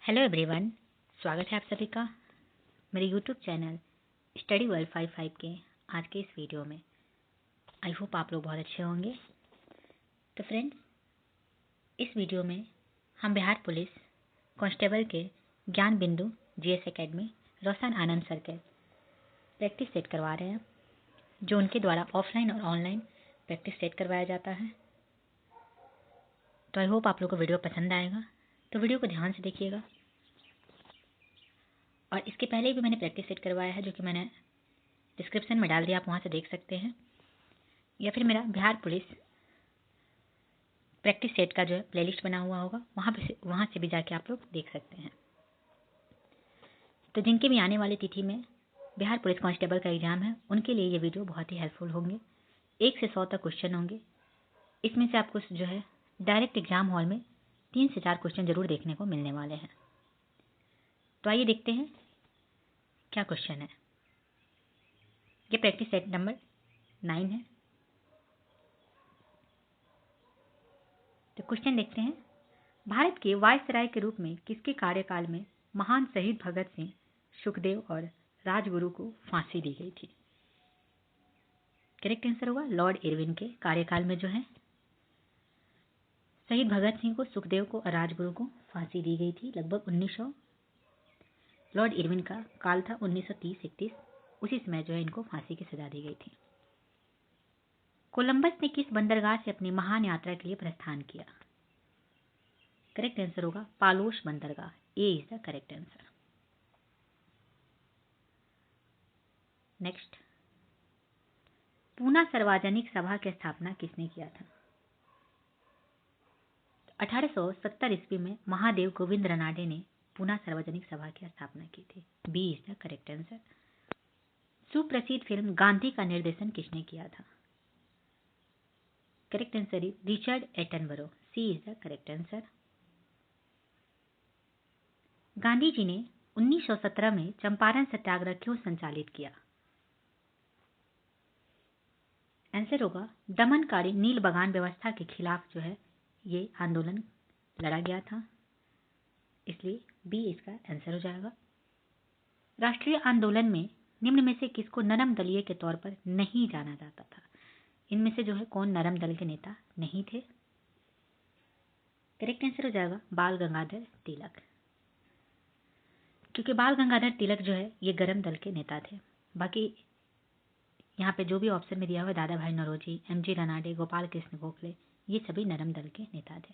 Hello everyone, स्वागत है आप सभी का मेरे यूट्यूब चैनल स्टडी वर्ल्ड 55 के आज के इस वीडियो में। आई होप आप लोग बहुत अच्छे होंगे। तो फ्रेंड्स, इस वीडियो में हम बिहार पुलिस कांस्टेबल के ज्ञान बिंदु जीएस एकेडमी रोशन आनंद सर के प्रैक्टिस सेट करवा रहे हैं, जो उनके द्वारा ऑफलाइन और ऑनलाइन प्रैक्टिस सेट करवाया जाता है। तो आई होप आप लोग को वीडियो पसंद आएगा, तो वीडियो को ध्यान से देखिएगा। और इसके पहले भी मैंने प्रैक्टिस सेट करवाया है, जो कि मैंने डिस्क्रिप्शन में डाल दिया, आप वहाँ से देख सकते हैं, या फिर मेरा बिहार पुलिस प्रैक्टिस सेट का जो है प्लेलिस्ट बना हुआ होगा, वहाँ से भी जाके आप लोग देख सकते हैं। तो जिनके भी आने वाली तिथि में बिहार पुलिस कांस्टेबल का एग्जाम है, उनके लिए ये वीडियो बहुत ही हेल्पफुल होंगे। 1 से 100 तक क्वेश्चन होंगे। इसमें से आपको जो है डायरेक्ट एग्जाम हॉल में 3 से 4 क्वेश्चन जरूर देखने को मिलने वाले हैं। तो आइए देखते हैं क्या क्वेश्चन है। ये प्रैक्टिस सेट नंबर 9 है। तो क्वेश्चन देखते हैं। भारत के वायसराय के रूप में किसके कार्यकाल में महान शहीद भगत सिंह, सुखदेव और राजगुरु को फांसी दी गई थी? करेक्ट आंसर होगा लॉर्ड इरविन के कार्यकाल में जो है शहीद भगत सिंह को, सुखदेव को और राजगुरु को फांसी दी गई थी। लगभग 1900 लॉर्ड इरविन का काल था, 1930-31। उसी समय जो है इनको फांसी की सजा दी गई थी। कोलंबस ने किस बंदरगाह से अपनी महान यात्रा के लिए प्रस्थान किया? करेक्ट आंसर होगा पालोश बंदरगाह। A is the correct answer. Next, Poona सार्वजनिक सभा की स्थापना किसने किया था? 1870 ईस्वी में महादेव गोविंद रनाडे ने पूना सार्वजनिक सभा की स्थापना की थी। B is the correct answer. सुप्रसिद्ध फिल्म गांधी का निर्देशन किसने किया था? Correct answer is Richard Attenborough. C is the correct answer. Gandhi ji ने 1917 में चंपारण सत्याग्रह क्यों संचालित किया? आंसर होगा दमनकारी नील बगान व्यवस्था के खिलाफ जो है ये आंदोलन लड़ा गया था, इसलिए बी इसका आंसर हो जाएगा। राष्ट्रीय आंदोलन में निम्न में से किसको नरम दलीय के तौर पर नहीं जाना जाता था? इनमें से जो है कौन नरम दल के नेता नहीं थे? करेक्ट आंसर हो जाएगा बाल गंगाधर तिलक, क्योंकि बाल गंगाधर तिलक जो है ये गरम दल के नेता थे। बाकी यहाँ पे जो भी ऑप्शन में दिया हुआ है, दादा भाई नौरोजी, एमजी रनाडे, गोपाल कृष्ण गोखले, ये सभी नरम दल के नेता थे।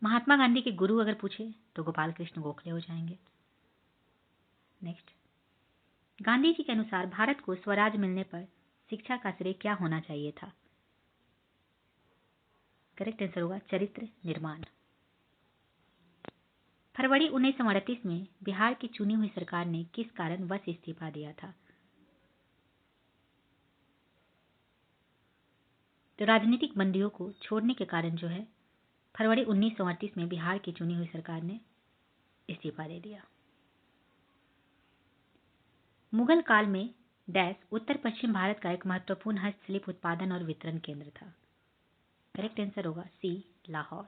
महात्मा गांधी के गुरु अगर पूछे तो गोपाल कृष्ण गोखले हो जाएंगे। नेक्स्ट, गांधी जी के अनुसार भारत को स्वराज मिलने पर शिक्षा का श्रेय क्या होना चाहिए था? करेक्ट आंसर होगा चरित्र निर्माण। फरवरी 1938 में बिहार की चुनी हुई सरकार ने किस कारणवश इस्तीफा दिया था? तो राजनीतिक बंदियों को छोड़ने के कारण जो है फरवरी 1938 में बिहार की चुनी हुई सरकार ने इस्तीफा दे दिया। मुगल काल में डैश उत्तर पश्चिम भारत का एक महत्वपूर्ण हस्तशिल्प उत्पादन और वितरण केंद्र था। करेक्ट आंसर होगा सी लाहौर।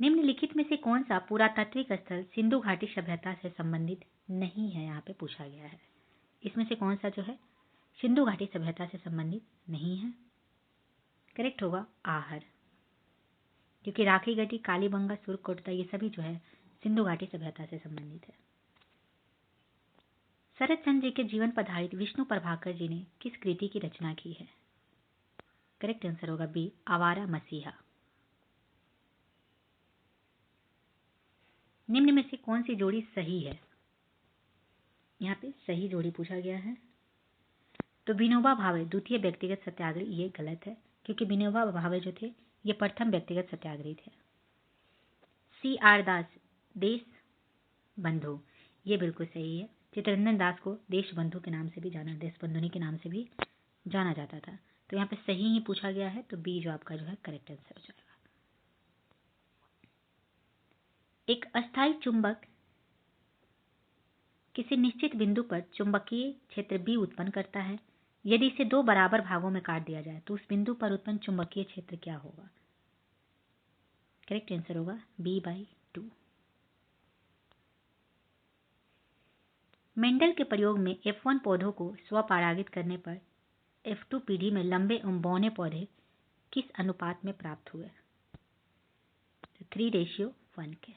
निम्नलिखित में से कौन सा पुरातात्विक स्थल सिंधु घाटी सभ्यता से संबंधित नहीं है? यहाँ पे पूछा गया है। इसमें से कौन सा जो है सिंधु घाटी सभ्यता से संबंधित नहीं है? करेक्ट होगा आहर, क्योंकि राखी गढ़ी, कालीबंगा, सुरकोटदा ये सभी जो है सिंधु घाटी सभ्यता से संबंधित है। शरद चंद्र जी के जीवन पर आधारित विष्णु प्रभाकर जी ने किस कृति की रचना की है? करेक्ट आंसर होगा बी आवारा मसीहा। निम्न में से कौन सी जोड़ी सही है? यहाँ पे सही जोड़ी पूछा गया है। तो विनोबा भावे द्वितीय व्यक्तिगत सत्याग्रही, ये गलत है, क्योंकि विनोबा भावे जो थे ये प्रथम व्यक्तिगत सत्याग्रही थे। सी आर दास देश बंधु, ये बिल्कुल सही है। चित्तरंजन दास को देश बंधु के नाम से भी जाना, देश बंधुनी के नाम से भी जाना जाता था। तो यहाँ पे सही ही पूछा गया है, तो बी जो आपका जो है करेक्ट आंसर हो जाएगा। एक अस्थायी चुंबक किसी निश्चित बिंदु पर चुंबकीय क्षेत्र बी उत्पन्न करता है, यदि इसे दो बराबर भागों में काट दिया जाए तो उस बिंदु पर उत्पन्न चुंबकीय क्षेत्र क्या होगा? करेक्ट आंसर होगा B/2। मेंडल के प्रयोग में F1 पौधों को स्वपरागित करने पर F2 पीढ़ी में लंबे एवं बौने पौधे किस अनुपात में प्राप्त हुए? 3:1 के।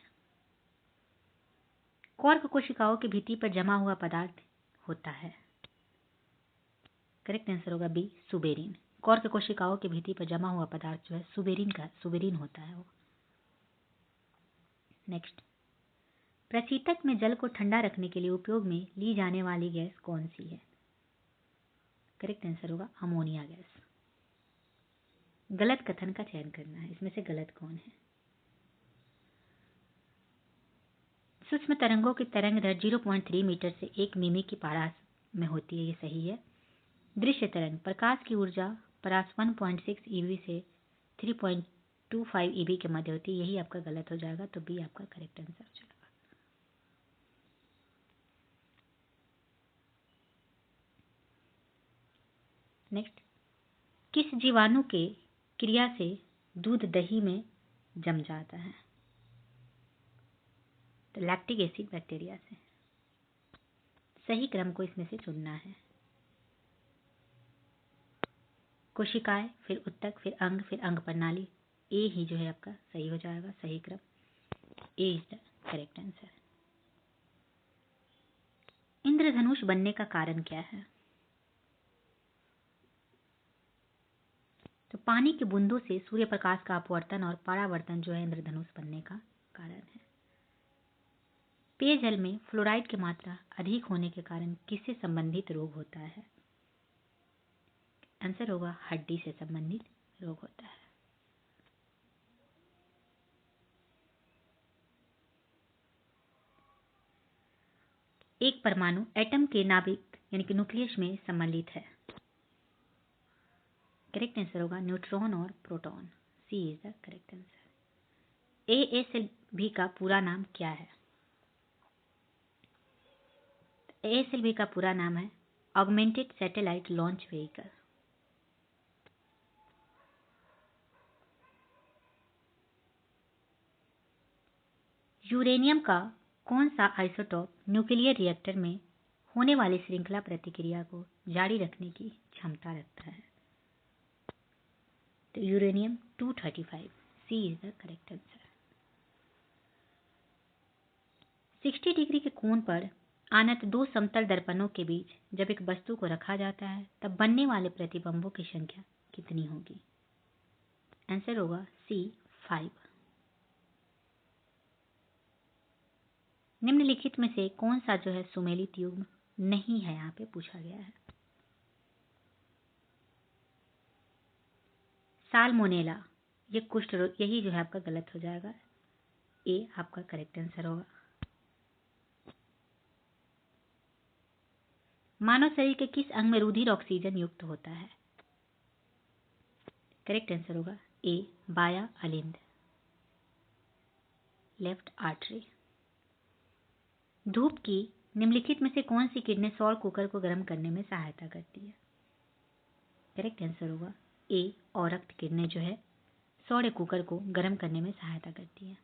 कॉर्क कोशिकाओं की भित्ति पर जमा हुआ पदार्थ होता है। करेक्ट आंसर होगा बी, सुबेरिन। कॉर्क कोशिकाओं की भित्ति पर जमा हुआ पदार्थ जो है सुबेरिन होता है वो। नेक्स्ट, प्रशीतक में जल को ठंडा रखने के लिए उपयोग में ली जाने वाली गैस कौन सी है? करेक्ट आंसर होगा अमोनिया गैस। गलत कथन का चयन करना है, इसमें से गलत कौन है? सूक्ष्म तरंगों की तरंग दर 0.3 मीटर से 1 मिमी की पारास में होती है, ये सही है। दृश्य तरंग प्रकाश की ऊर्जा परास 1.6 ईवी से 3.25 ईवी के मध्य होती है, यही आपका गलत हो जाएगा, तो बी आपका करेक्ट आंसर हो जाएगा। नेक्स्ट, किस जीवाणु के क्रिया से दूध दही में जम जाता है? तो लैक्टिक एसिड बैक्टीरिया से। सही क्रम को इसमें से चुनना है। कोशिकाएं, फिर उत्तक, फिर अंग, फिर अंग प्रणाली। ए ही जो है आपका सही हो जाएगा, सही क्रम। ए इज द करेक्ट आंसर। इंद्रधनुष बनने का कारण क्या है? तो पानी की बूंदों से सूर्य प्रकाश का अपवर्तन और परावर्तन जो है इंद्रधनुष बनने का कारण है। पेयजल में फ्लोराइड की मात्रा अधिक होने के कारण किससे संबंधित रोग होता है? आंसर होगा हड्डी से संबंधित रोग होता है। एक परमाणु एटम के नाभिक यानी कि न्यूक्लियस में सम्मिलित है। करेक्ट आंसर होगा न्यूट्रॉन और proton. C is the correct answer. ASLV का पूरा नाम क्या है? ASLV का पूरा नाम है augmented satellite launch vehicle. Uranium का कौन सा आइसोटोप न्यूक्लियर रिएक्टर में होने वाली श्रृंखला प्रतिक्रिया को जारी रखने की क्षमता रखता है? तो uranium 235। C is the correct answer. 60 degree के कोण पर आनत दो समतल दर्पणों के बीच जब एक वस्तु को रखा जाता है तब बनने वाले प्रतिबिंबों की संख्या कितनी होगी? आंसर होगा सी 5। निम्नलिखित में से कौन सा जो है सुमेलित युग्म नहीं है, यहाँ पे पूछा गया है। साल्मोनेला, ये कुष्ठ रोग, यही जो है आपका गलत हो जाएगा। ए आपका करेक्ट आंसर होगा। मानव शरीर के किस अंग में रुधिर ऑक्सीजन युक्त होता है? करेक्ट आंसर होगा ए बाया अलिंद, लेफ्ट आर्टरी। धूप की निम्नलिखित में से कौन सी किरणें सौर कुकर को गर्म करने में सहायता करती है? करेक्ट आंसर होगा ए औरक्त किरणें जो है सौर कुकर को गर्म करने में सहायता करती है।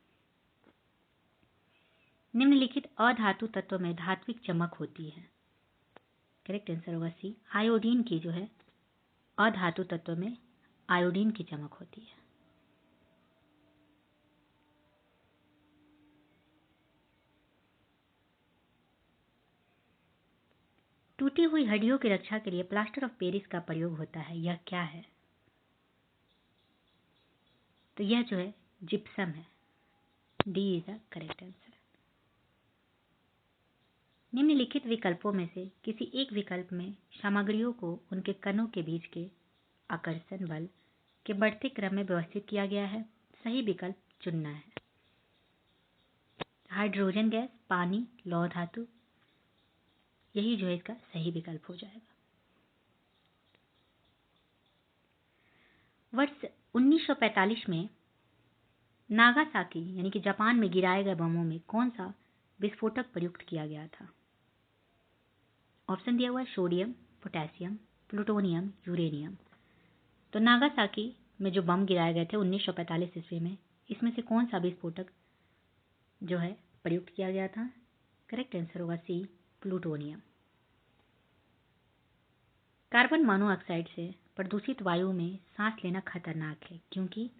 निम्नलिखित अधातु तत्व में धात्विक चमक होती है? करेक्ट आंसर होगा सी आयोडीन की जो है अधातु तत्व में आयोडीन की चमक होती है। टूटी हुई हड्डियों की रक्षा के लिए प्लास्टर ऑफ पेरिस का प्रयोग होता है, यह क्या है? तो यह जो है जिप्सम है। D is the correct answer. निम्नलिखित विकल्पों में से किसी एक विकल्प में सामग्रियों को उनके कणों के बीच के आकर्षण बल के बढ़ते क्रम में व्यवस्थित किया गया है। सही विकल्प चुनना है। हाइड्रोजन गैस, पानी, लौह धातु, यही जो है इसका सही विकल्प हो जाएगा। वर्ष 1945 में नागासाकी यानी कि जापान में गिराए गए बमों में कौन सा विस्फोटक प्रयुक्त किया गया था? ऑप्शन दिया हुआ है सोडियम, पोटेशियम, प्लूटोनियम, यूरेनियम। तो नागासाकी में जो बम गिराए गए थे 1945 ईस्वी में, इसमें से कौन सा विस्फोटक जो है प्रयुक्त किया गया था? करेक्ट आंसर होगा सी, प्लूटोनियम। कार्बन मोनोऑक्साइड से प्रदूषित वायु में सांस लेना खतरनाक है क्योंकि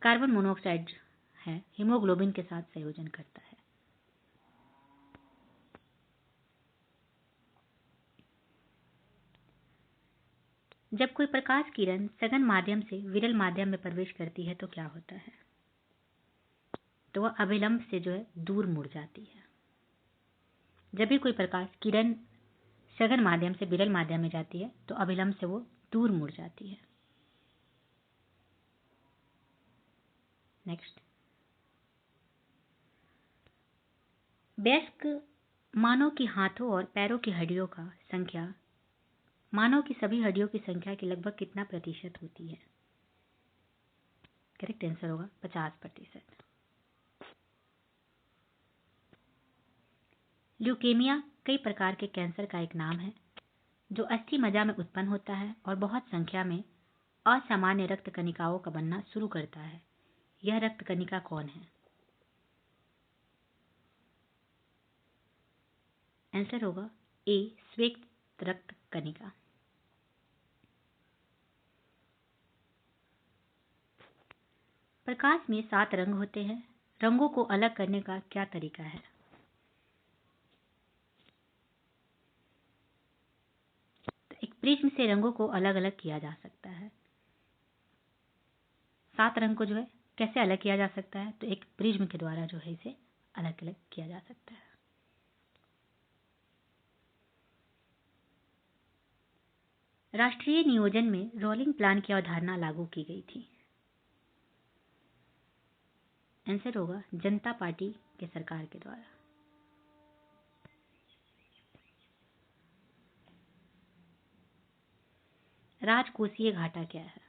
कार्बन मोनोऑक्साइड है हीमोग्लोबिन के साथ संयोजन करता है। जब कोई प्रकाश किरण सघन माध्यम से विरल माध्यम में प्रवेश करती है तो क्या होता है? तो वह अभिलंब से जो है दूर मुड़ जाती है। जब भी कोई प्रकाश किरण सघन माध्यम से विरल माध्यम में जाती है तो अभिलंब से वो दूर मुड़ जाती है। नेक्स्ट, वयस्क मानव की हाथों और पैरों की हड्डियों का संख्या मानव की सभी हड्डियों की संख्या के लगभग कितना प्रतिशत होती है? करेक्ट आंसर होगा 50%। ल्यूकेमिया कई प्रकार के कैंसर का एक नाम है जो अस्थि मज्जा में उत्पन्न होता है और बहुत संख्या में असामान्य रक्त कणिकाओं का बनना शुरू करता है। यह रक्त कणिका कौन है? आंसर होगा ए, श्वेत रक्त कणिका। प्रकाश में 7 रंग होते हैं। रंगों को अलग करने का क्या तरीका है? तो एक प्रिज्म से रंगों को अलग अलग किया जा सकता है। 7 रंग को जो है कैसे अलग किया जा सकता है? तो एक प्रिज्म के द्वारा जो है इसे अलग अलग किया जा सकता है। राष्ट्रीय नियोजन में रोलिंग प्लान की अवधारणा लागू की गई थी। आंसर होगा जनता पार्टी के सरकार के द्वारा। राजकोषीय घाटा क्या है?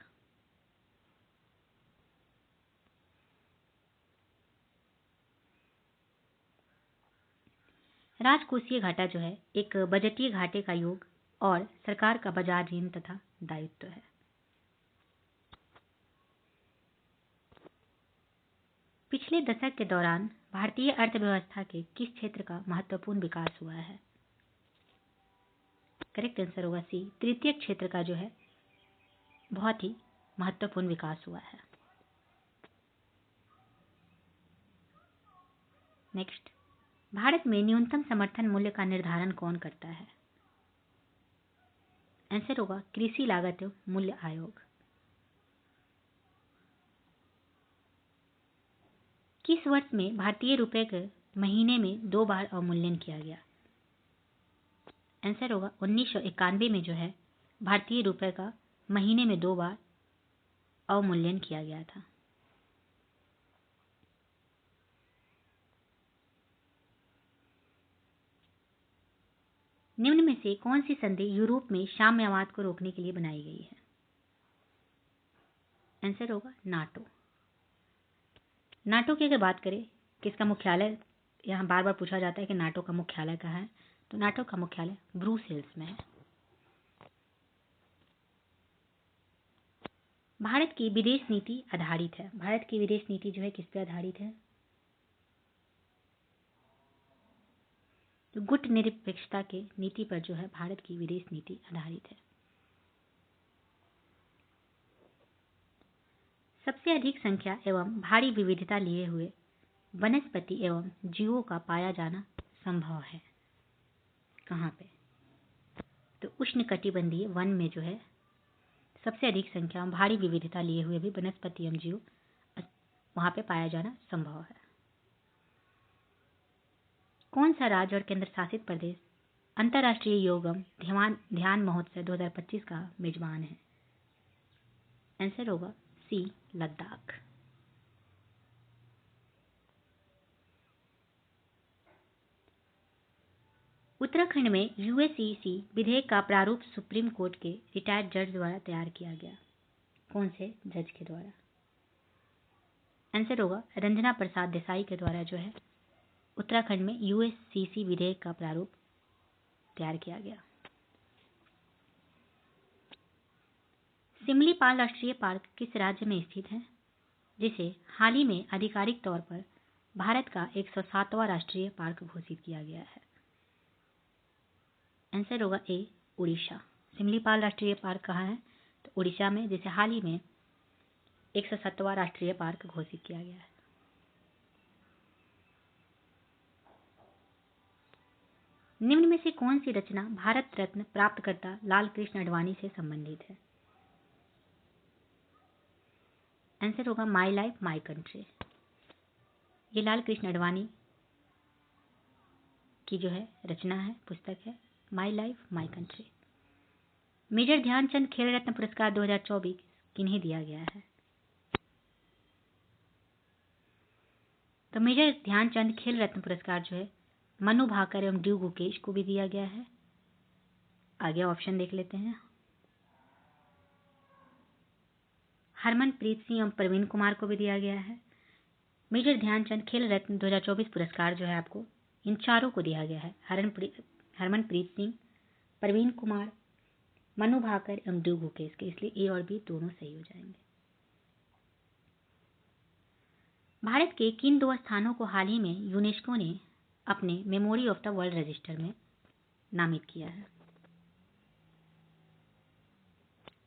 राजकोषीय घाटा जो है एक बजटीय घाटे का योग और सरकार का बाजार ऋण तथा दायित्व है। पिछले दशक के दौरान भारतीय अर्थव्यवस्था के किस क्षेत्र का महत्वपूर्ण विकास हुआ है? करेक्ट आंसर होगा सी, तृतीय क्षेत्र का जो है बहुत ही महत्वपूर्ण विकास हुआ है। नेक्स्ट, भारत में न्यूनतम समर्थन मूल्य का निर्धारण कौन करता है? आंसर होगा कृषि लागत एवं मूल्य आयोग। किस वर्ष में भारतीय रुपए के महीने में 2 बार अवमूल्यन किया गया? आंसर होगा 1991 में जो है भारतीय रुपए का महीने में 2 बार अवमूल्यन किया गया था। निम्न में से कौन सी संधि यूरोप में साम्यवाद को रोकने के लिए बनाई गई है? आंसर होगा नाटो। नाटो की अगर बात करें कि इसका मुख्यालय, यहाँ बार बार पूछा जाता है कि नाटो का मुख्यालय कहाँ है, तो नाटो का मुख्यालय ब्रुसेल्स में है। भारत की विदेश नीति आधारित है। भारत की विदेश नीति जो है किस पे आधारित है? तो गुटनिरपेक्षता के नीति पर जो है भारत की विदेश नीति आधारित है। सबसे अधिक संख्या एवं भारी विविधता लिए हुए वनस्पति एवं जीवों का पाया जाना संभव है कहाँ पे? तो उष्णकटिबंधीय वन में जो है सबसे अधिक संख्या में भारी विविधता लिए हुए भी वनस्पति एवं जीव वहां पे पाया जाना संभव है। कौन सा राज्य और केंद्र शासित प्रदेश अंतर्राष्ट्रीय योगम ध्यान महोत्सव 2025 का मेजबान है? आंसर होगा सी, लद्दाख। उत्तराखंड में यूएसीसी विधेयक का प्रारूप सुप्रीम कोर्ट के रिटायर्ड जज द्वारा तैयार किया गया। कौन से जज के द्वारा? आंसर होगा रंजना प्रसाद देसाई के द्वारा जो है उत्तराखंड में यूएसीसी विधेयक का प्रारूप तैयार किया गया। सिमलीपाल राष्ट्रीय पार्क किस राज्य में स्थित है, जिसे हाल ही में आधिकारिक तौर पर भारत का 107वां राष्ट्रीय पार्क घोषित किया गया है? आंसर होगा ए, उड़ीसा। सिमलीपाल राष्ट्रीय पार्क कहाँ है? तो उड़ीसा में, जिसे हाल ही में 107वां राष्ट्रीय पार्क घोषित किया गया है। निम्न में से कौन सी रचना भारत रत्न प्राप्तकर्ता लाल कृष्ण आडवाणी से संबंधित है? आंसर होगा माई लाइफ माई कंट्री। ये लाल कृष्ण आडवाणी की जो है रचना है, पुस्तक है my life my country. Major Dhyan Chand Khel Ratna पुरस्कार 2024 किन्हें दिया गया है? तो मेजर ध्यानचंद खेल रत्न पुरस्कार जो है मनु भाकर एवं ड्यू गुकेश को भी दिया गया है। आगे ऑप्शन देख लेते हैं। हरमनप्रीत सिंह एवं प्रवीण कुमार को भी दिया गया है। मेजर ध्यानचंद खेल रत्न 2024 पुरस्कार जो है आपको इन चारों को दिया गया है, हरमनप्रीत सिंह, प्रवीण कुमार, मनु भाकर एवं ड्यू गुकेश के, इसलिए ए और बी दोनों सही हो जाएंगे। भारत के किन 2 स्थानों को हाल ही में यूनेस्को ने अपने memory of the world register में नामित किया है?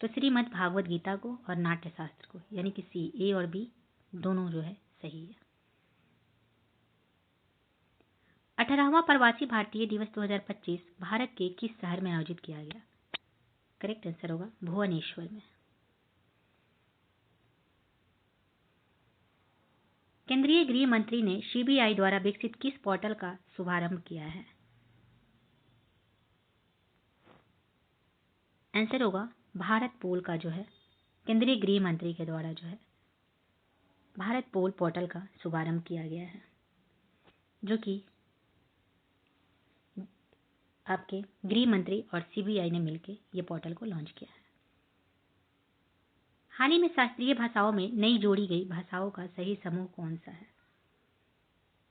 तो श्रीमद् भागवत गीता को और नाट्य शास्त्र को, यानी कि सी, ए और बी दोनों जो है सही है। 18वां प्रवासी भारतीय दिवस 2025 भारत के किस शहर में आयोजित किया गया? करेक्ट आंसर होगा भुवनेश्वर में। केंद्रीय गृह मंत्री ने सीबीआई द्वारा विकसित किस पोर्टल का शुभारंभ किया है? आंसर होगा भारत पोल का जो है केंद्रीय गृह मंत्री के द्वारा जो है भारत पोल पोर्टल का शुभारंभ किया गया है, जो कि आपके गृह मंत्री और सीबीआई ने मिलकर ये पोर्टल को लॉन्च किया है। हाल ही में शास्त्रीय भाषाओं में नई जोड़ी गई भाषाओं का सही समूह कौन सा है?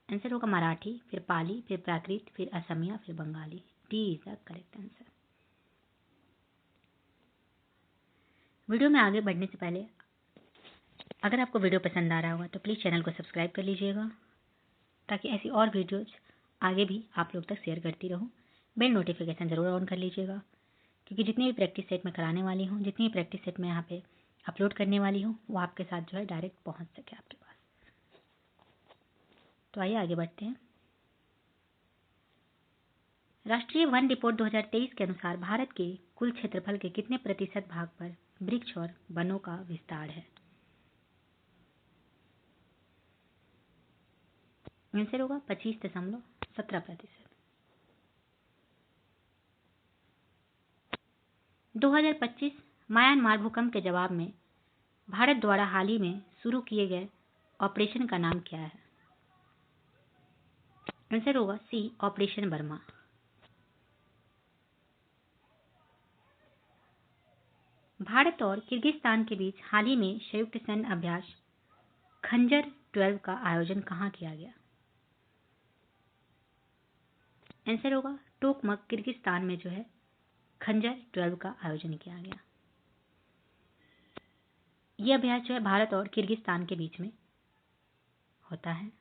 आंसर होगा मराठी, फिर पाली, फिर प्राकृत, फिर असमिया, फिर Bengali. D is the correct answer. Video में आगे बढ़ने से पहले अगर आपको वीडियो पसंद आ रहा होगा तो प्लीज़ चैनल को सब्सक्राइब कर लीजिएगा, ताकि ऐसी और वीडियोज आगे भी आप लोग तक शेयर करती रहूं। बेल नोटिफिकेशन ज़रूर ऑन कर लीजिएगा, क्योंकि जितनी भी प्रैक्टिस सेट मैं कराने वाली हूँ, जितनी भी प्रैक्टिस सेट मैं यहाँ पे अपलोड करने वाली हूँ, वो आपके साथ जो है डायरेक्ट पहुँच सके आपके पास। तो आइए आगे बढ़ते हैं। राष्ट्रीय वन रिपोर्ट 2023 के अनुसार भारत के कुल क्षेत्रफल के कितने प्रतिशत भाग पर वृक्ष और वनों का विस्तार है? आंसर होगा 25.17%। 2025 म्यांमार भूकंप के जवाब में भारत द्वारा हाल ही में शुरू किए गए ऑपरेशन का नाम क्या है? आंसर होगा सी, ऑपरेशन बर्मा। भारत और किर्गिस्तान के बीच हाल ही में संयुक्त सैन्य अभ्यास खंजर 12 का आयोजन कहाँ किया गया? आंसर होगा टोकमक, किर्गिस्तान में जो है खंजर 12 का आयोजन किया गया। यह अभ्यास जो है भारत और किर्गिस्तान के बीच में होता है।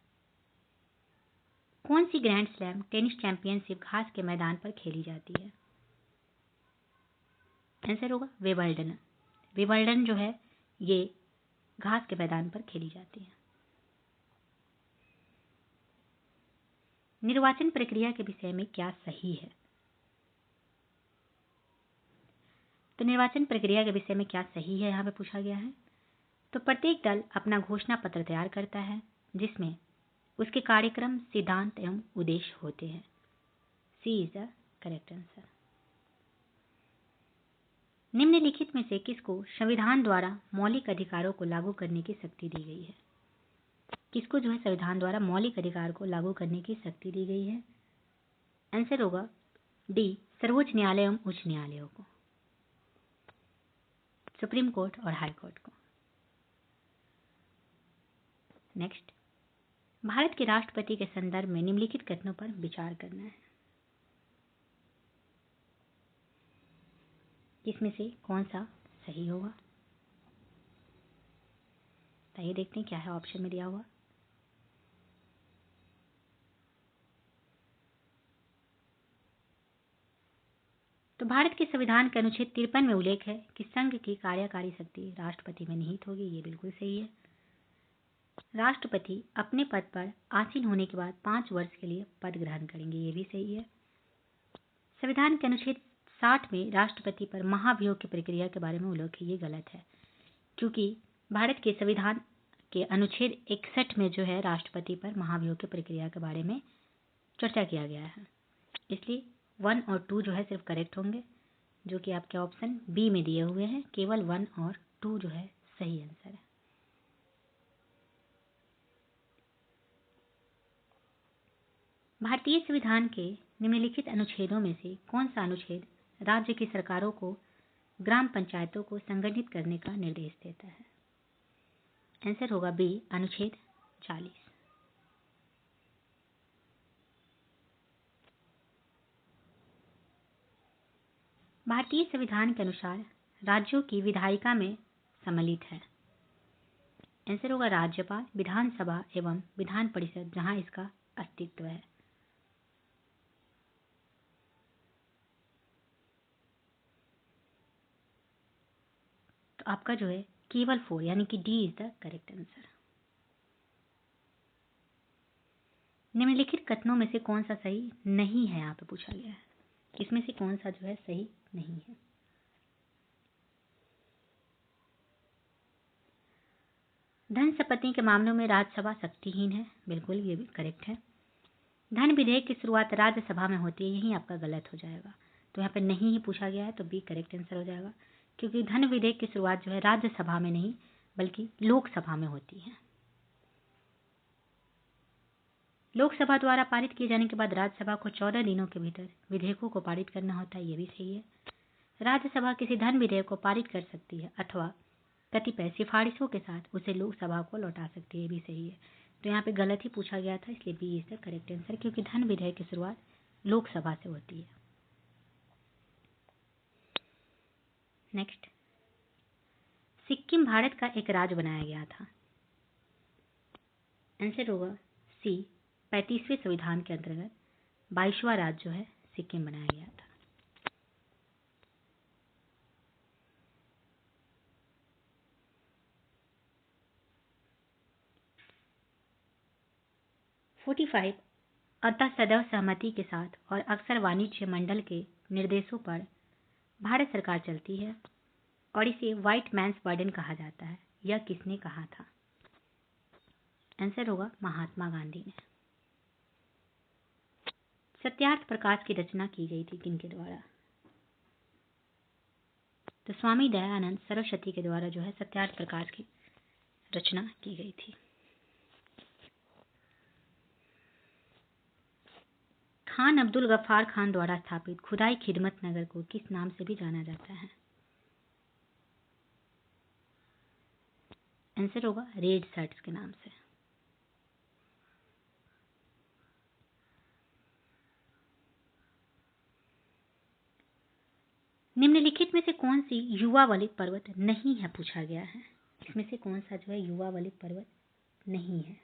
कौन सी ग्रैंड स्लैम टेनिस चैंपियनशिप घास के मैदान पर खेली जाती है? आंसर होगा विंबलडन। विंबलडन जो है ये घास के मैदान पर खेली जाती है। निर्वाचन प्रक्रिया के विषय में क्या सही है? तो निर्वाचन प्रक्रिया के विषय में क्या सही है यहाँ पे पूछा गया है। तो प्रत्येक दल अपना घोषणा पत्र तैयार करता है, जिसमें उसके कार्यक्रम, सिद्धांत एवं उद्देश्य होते हैं। सी इज द करेक्ट आंसर। निम्नलिखित में से किसको संविधान द्वारा मौलिक अधिकारों को लागू करने की शक्ति दी गई है? किसको जो है संविधान द्वारा मौलिक अधिकार को लागू करने की शक्ति दी गई है? आंसर होगा डी, सर्वोच्च न्यायालय एवं उच्च न्यायालयों को, सुप्रीम कोर्ट और हाई कोर्ट को। नेक्स्ट, भारत के राष्ट्रपति के संदर्भ में निम्नलिखित कथनों पर विचार करना है। इसमें से कौन सा सही होगा? तो ये देखते हैं क्या है ऑप्शन में दिया हुआ। तो भारत के संविधान के अनुच्छेद 53 में उल्लेख है कि संघ की कार्यकारी शक्ति राष्ट्रपति में निहित होगी। ये बिल्कुल सही है। राष्ट्रपति अपने पद पर आसीन होने के बाद 5 वर्ष के लिए पद ग्रहण करेंगे। ये भी सही है। संविधान के अनुच्छेद 60 में राष्ट्रपति पर महाभियोग की प्रक्रिया के बारे में उल्लेख है। ये गलत है, क्योंकि भारत के संविधान के अनुच्छेद 61 में जो है राष्ट्रपति पर महाभियोग की प्रक्रिया के बारे में चर्चा किया गया है। इसलिए 1 और 2 जो है सिर्फ करेक्ट होंगे, जो कि आपके ऑप्शन बी में दिए हुए हैं। केवल 1 और 2 जो है सही आंसर है। भारतीय संविधान के निम्नलिखित अनुच्छेदों में से कौन सा अनुच्छेद राज्य की सरकारों को ग्राम पंचायतों को संगठित करने का निर्देश देता है? आंसर होगा बी, अनुच्छेद 40। भारतीय संविधान के अनुसार राज्यों की विधायिका में सम्मिलित है। आंसर होगा राज्यपाल, विधानसभा एवं विधान परिषद, जहां इसका अस्तित्व है। तो आपका जो है केवल 4 यानी कि D is the correct answer. निम्नलिखित कथनों में से कौन सा सही नहीं है, यहाँ पे पूछा गया है। इसमें से कौन सा जो है सही नहीं है? धन संपत्ति के मामलों में राज्यसभा शक्तिहीन है। बिल्कुल, ये भी करेक्ट है। धन विधेयक की शुरुआत राज्यसभा में होती है। यही आपका गलत हो जाएगा। तो यहाँ पे नहीं ही पूछा गया है, तो बी करेक्ट आंसर हो जाएगा, क्योंकि धन विधेयक की शुरुआत जो है राज्यसभा में नहीं बल्कि लोकसभा में होती है। लोकसभा द्वारा पारित किए जाने के बाद राज्यसभा को 14 दिनों के भीतर विधेयकों को पारित करना होता है। ये भी सही है। राज्यसभा किसी धन विधेयक को पारित कर सकती है अथवा कतिपय सिफारिशों के साथ उसे लोकसभा को लौटा सकती है। ये भी सही है। तो यहाँ पे गलत ही पूछा गया था, इसलिए B is the correct answer, क्योंकि धन विधेयक की शुरुआत लोकसभा से होती है। नेक्स्ट, सिक्किम भारत का एक राज्य बनाया गया था। आंसर होगा सी, 35वें संविधान के अंतर्गत 22वां राज्य जो है सिक्किम बनाया गया था। अतः सदैव सहमति के साथ और अक्सर वाणिज्य मंडल के निर्देशों पर भारत सरकार चलती है और इसे व्हाइट मैन्स बर्डन कहा जाता है। यह किसने कहा था? आंसर होगा महात्मा गांधी ने। सत्यार्थ प्रकाश की रचना की गई थी किनके द्वारा? तो स्वामी दयानंद सरस्वती के द्वारा जो है सत्यार्थ प्रकाश की रचना की गई थी। खान अब्दुल गफ्फार खान द्वारा स्थापित खुदाई खिदमत नगर को किस नाम से भी जाना जाता है? आंसर होगा रेड शर्ट्स के नाम से। निम्नलिखित में से कौन सी युवा वलित पर्वत नहीं है पूछा गया है। इसमें से कौन सा जो है युवा वलित पर्वत नहीं है?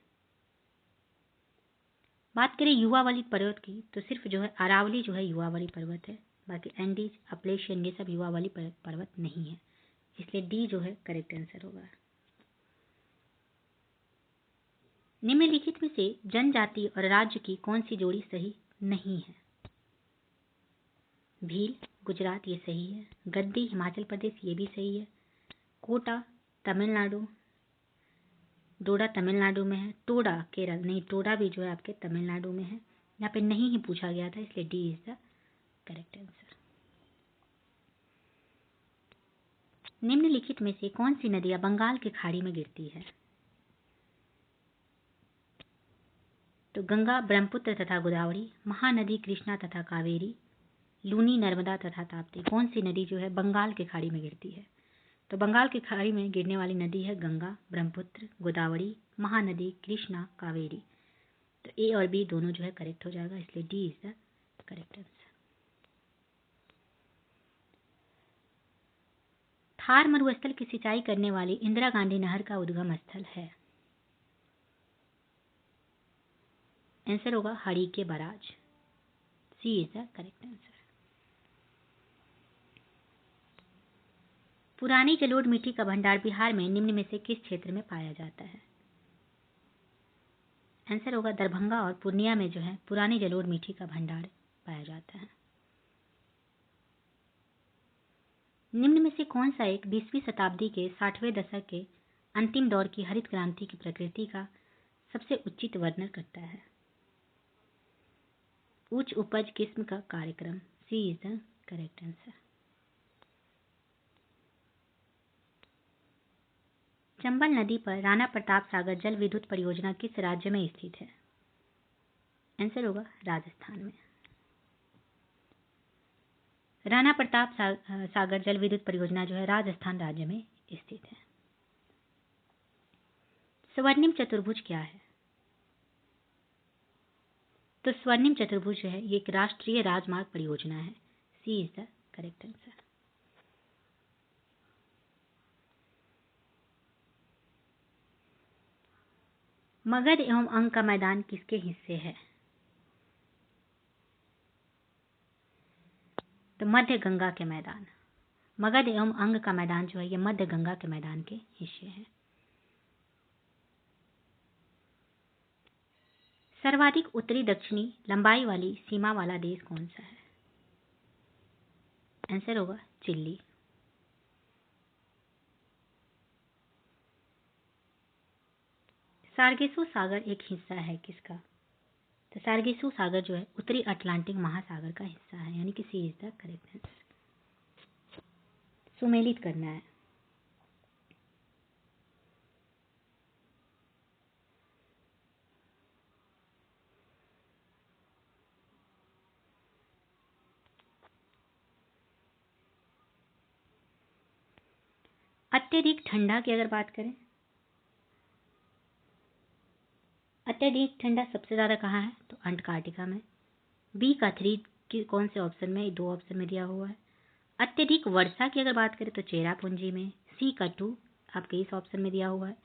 बात करें युवा वलित पर्वत की तो सिर्फ जो है अरावली जो है युवा वलित पर्वत है। बाकी एंडीज, अपलेशियन ये सब युवा वलित पर्वत नहीं है। इसलिए डी जो है करेक्ट आंसर होगा। निम्नलिखित में से जनजाति और राज्य की कौन सी जोड़ी सही नहीं है? भील गुजरात ये सही है। गद्दी हिमाचल प्रदेश ये भी सही है। कोटा तमिलनाडु, डोडा तमिलनाडु में है। टोडा केरल नहीं, टोडा भी जो है आपके तमिलनाडु में है। यहाँ पे नहीं ही पूछा गया था, इसलिए D is the correct answer. निम्नलिखित में से कौन सी नदियां बंगाल की खाड़ी में गिरती है? तो गंगा, ब्रह्मपुत्र तथा गोदावरी, महानदी कृष्णा तथा कावेरी, लूनी, नर्मदा तथा ताप्ती। कौन सी नदी जो है बंगाल की खाड़ी में गिरती है? तो बंगाल की खाड़ी में गिरने वाली नदी है गंगा, ब्रह्मपुत्र, गोदावरी, महानदी, कृष्णा, कावेरी। तो ए और बी दोनों जो है करेक्ट हो जाएगा, इसलिए D is the correct answer. Thar मरुस्थल की सिंचाई करने वाली इंदिरा गांधी नहर का उद्गम स्थल है? आंसर होगा Harike barrage. C is the correct answer. पुरानी जलोढ़ मिट्टी का भंडार बिहार में निम्न में से किस क्षेत्र में पाया जाता है? आंसर होगा दरभंगा और पूर्णिया में जो है पुरानी जलोढ़ मिट्टी का भंडार पाया जाता है। निम्न में से कौन सा एक 20वीं शताब्दी के 60वें दशक के अंतिम दौर की हरित क्रांति की प्रकृति का सबसे उचित वर्णन करता है? उच्च उपज किस्म का कार्यक्रम। C is the correct answer. Chambal नदी पर राणा प्रताप सागर जल विद्युत परियोजना किस राज्य में स्थित है? आंसर होगा राजस्थान में। राणा प्रताप सागर जल विद्युत परियोजना जो है राजस्थान राज्य में स्थित है। स्वर्णिम चतुर्भुज क्या है? तो स्वर्णिम चतुर्भुज जो है ये एक राष्ट्रीय राजमार्ग परियोजना है। C is the correct answer. Magadh एवं अंग का मैदान किसके हिस्से है? तो मध्य गंगा के मैदान। मगध एवं अंग का मैदान जो है ये मध्य गंगा के मैदान के हिस्से है। सर्वाधिक उत्तरी दक्षिणी लंबाई वाली सीमा वाला देश कौन सा है? आंसर होगा चिली। सार्गेसु सागर एक हिस्सा है किसका? तो सार्गेसु सागर जो है उत्तरी अटलांटिक महासागर का हिस्सा है, यानी कि सी इज द करेक्ट आंसर। सुमेलित करना है। अत्यधिक ठंडा की अगर बात करें, अत्यधिक ठंडा सबसे ज्यादा कहाँ है? तो अंटार्कटिका में। बी का 3 कौन से ऑप्शन में? 2 ऑप्शन में दिया हुआ है। अत्यधिक वर्षा की अगर बात करें तो चेरापूंजी में। सी का 2 आपके इस ऑप्शन में दिया हुआ है,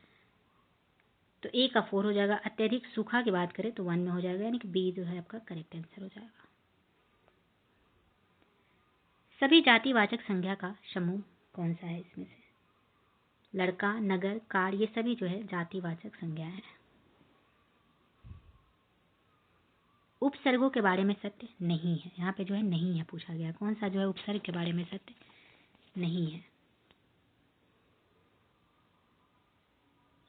तो ए का 4 हो जाएगा। अत्यधिक सूखा की बात करें तो 1 में हो जाएगा, यानी कि बी जो है आपका करेक्ट आंसर हो जाएगा। सभी जातिवाचक संज्ञा का समूह कौन सा है इसमें से? लड़का, नगर, कार, ये सभी जो है जातिवाचक संज्ञा है। उपसर्गों के बारे में सत्य नहीं है, यहाँ पे जो है नहीं है पूछा गया। कौन सा जो है उपसर्ग के बारे में सत्य नहीं है?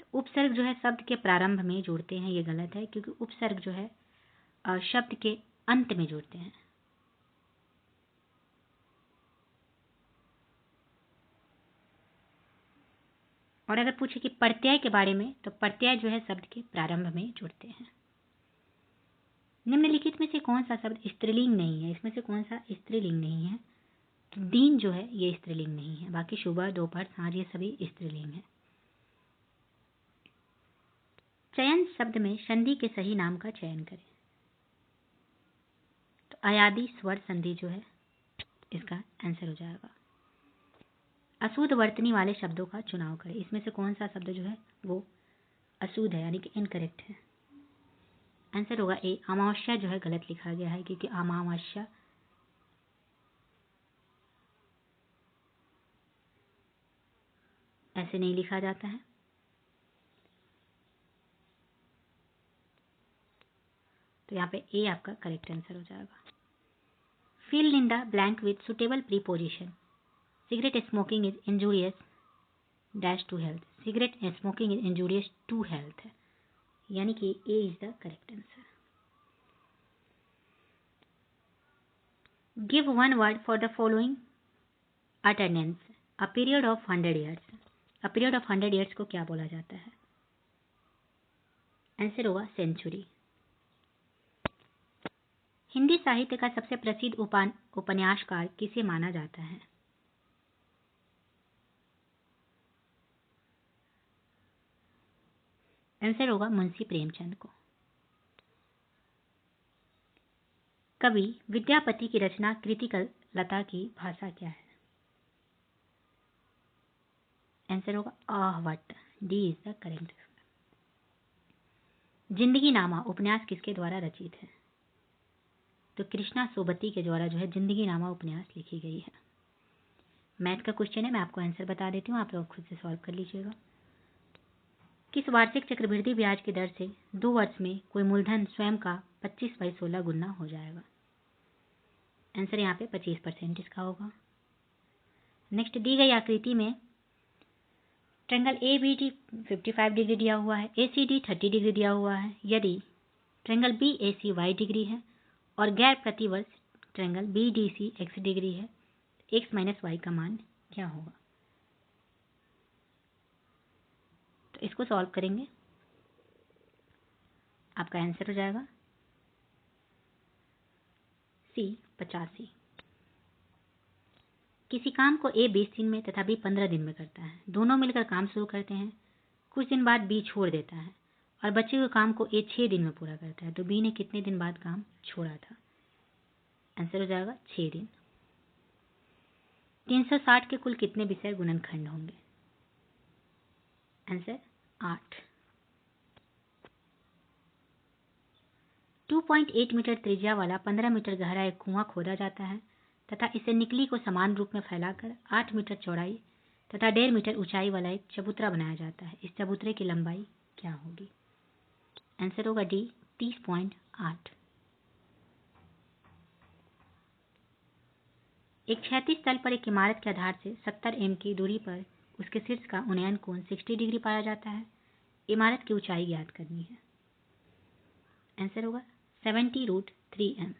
तो उपसर्ग जो है शब्द के प्रारंभ में जोड़ते हैं, ये गलत है, क्योंकि उपसर्ग जो है शब्द के अंत में जोड़ते हैं। और अगर पूछे कि प्रत्यय के बारे में, तो प्रत्यय जो है शब्द के प्रारंभ में जुड़ते हैं। निम्नलिखित में से कौन सा शब्द स्त्रीलिंग नहीं है? इसमें से कौन सा स्त्रीलिंग नहीं है? तो दिन जो है ये स्त्रीलिंग नहीं है, बाकी सुबह, दोपहर, सांझ ये सभी स्त्रीलिंग है। चयन शब्द में संधि के सही नाम का चयन करें। तो अयादि स्वर संधि जो है इसका आंसर हो जाएगा। अशुद्ध वर्तनी वाले शब्दों का चुनाव करें। इसमें से कौन सा शब्द जो है वो अशुद्ध है, यानी कि इनकरेक्ट है? आंसर होगा ए, अमावस्या जो है गलत लिखा गया है, क्योंकि अमावस्या ऐसे नहीं लिखा जाता है। तो यहाँ पे ए आपका करेक्ट आंसर हो जाएगा। Fill in the blank with suitable preposition. Cigarette smoking is injurious dash to health. Cigarette smoking is injurious to health है, यानी कि A is the correct answer. Give one word for the following attendance. A period of 100 years. A period of 100 years को क्या बोला जाता है? Answer होगा century. Hindi साहित्य का सबसे प्रसिद्ध उपन्यासकार किसे माना जाता है? आंसर होगा मुंशी प्रेमचंद को। कवि विद्यापति की रचना कृतिकल लता की भाषा क्या है? आंसर होगा आहवट। D is the correct. Zindaginama उपन्यास किसके द्वारा रचित है? तो कृष्णा सोबती के द्वारा जो है जिंदगी नामा उपन्यास लिखी गई है। मैथ का क्वेश्चन है, मैं आपको आंसर बता देती हूँ, आप लोग खुद से सॉल्व कर लीजिएगा। किस वार्षिक चक्रवृद्धि ब्याज की दर से 2 वर्ष में कोई मूलधन स्वयं का 25/16 गुना हो जाएगा? आंसर यहाँ पे 25% इसका होगा। नेक्स्ट, दी गई आकृति में ट्रायंगल ABD 55 डिग्री दिया हुआ है, ACD 30 डिग्री दिया हुआ है। यदि ट्रायंगल BAC y डिग्री है और गैर प्रतिवर्ष ट्रायंगल BDC x डिग्री है, x - y का मान क्या होगा? तो इसको सॉल्व करेंगे, आपका आंसर हो जाएगा C 85। किसी काम को A 20 दिन में तथा B 15 दिन में करता है। दोनों मिलकर काम शुरू करते हैं, कुछ दिन बाद B छोड़ देता है और बचे हुए काम को A 6 दिन में पूरा करता है। तो B ने कितने दिन बाद काम छोड़ा था? आंसर हो जाएगा 6 दिन। 360 के कुल कितने विषय गुणनखंड होंगे? आंसर 8। 2.8 मीटर त्रिज्या वाला 15 मीटर गहरा एक कुआं खोदा जाता है तथा इसे निकली को समान रूप में फैलाकर 8 मीटर चौड़ाई तथा 1.5 मीटर ऊंचाई वाला एक चबूतरा बनाया जाता है। इस चबूतरे की लंबाई क्या होगी? आंसर होगा डी 30.8। एक क्षैतिज तल पर एक इमारत के आधार से 70 m की दूरी पर उसके शीर्ष का उन्नयन कोण 60 डिग्री पाया जाता है। इमारत की ऊंचाई ज्ञात करनी है। आंसर होगा 70√3m।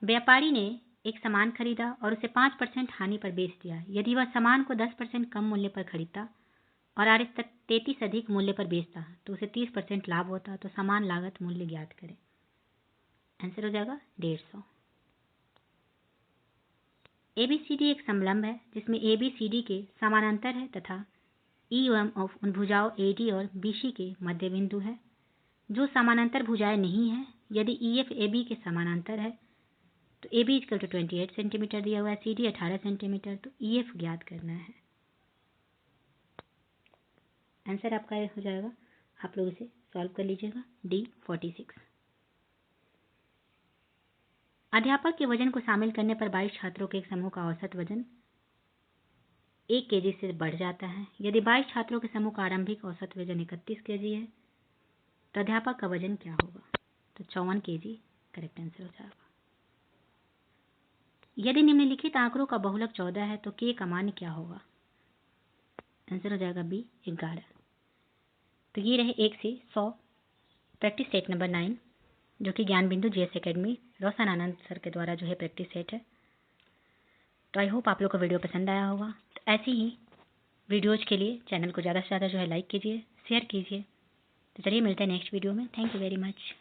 व्यापारी ने एक सामान खरीदा और उसे 5% हानि पर बेच दिया। यदि वह सामान को 10% कम मूल्य पर खरीदता और RS 33 अधिक मूल्य पर बेचता तो उसे 30% लाभ होता। तो समान लागत मूल्य ज्ञात करें। आंसर हो जाएगा 150। ABCD एक समलंब है जिसमें ABCD के समानांतर है तथा EOM ऑफ उन भुजाओं AD और BC के मध्य बिंदु है। जो समानांतर भुजाएं नहीं है, यदि EF AB के समानांतर है तो AB = 28 सेंटीमीटर दिया हुआ है, CD 18 सेंटीमीटर। तो EF ज्ञात करना है। आंसर आपका हो जाएगा, आप लोग इसे सॉल्व कर लीजिएगा, D 46। अध्यापक के वजन को शामिल करने पर 22 छात्रों के एक समूह का औसत वजन 1 kg से बढ़ जाता है। यदि 22 छात्रों के समूह का आरंभिक औसत वजन 31 kg है तो अध्यापक का वजन क्या होगा? तो 54 kg करेक्ट आंसर हो जाएगा। यदि निम्नलिखित आंकड़ों का बहुलक 14 है तो k का मान क्या होगा? आंसर हो जाएगा B 11। तो ये रहे 1 से 100 प्रैक्टिस सेट नंबर 9 जो कि ज्ञान बिंदु GS एकेडमी रोशन आनंद सर के द्वारा जो है प्रैक्टिस सेट है। तो आई होप आप लोग को वीडियो पसंद आया होगा। तो ऐसी ही वीडियोज़ के लिए चैनल को ज़्यादा से ज़्यादा जो है लाइक कीजिए, शेयर कीजिए। तो चलिए मिलते हैं नेक्स्ट वीडियो में। Thank you very much.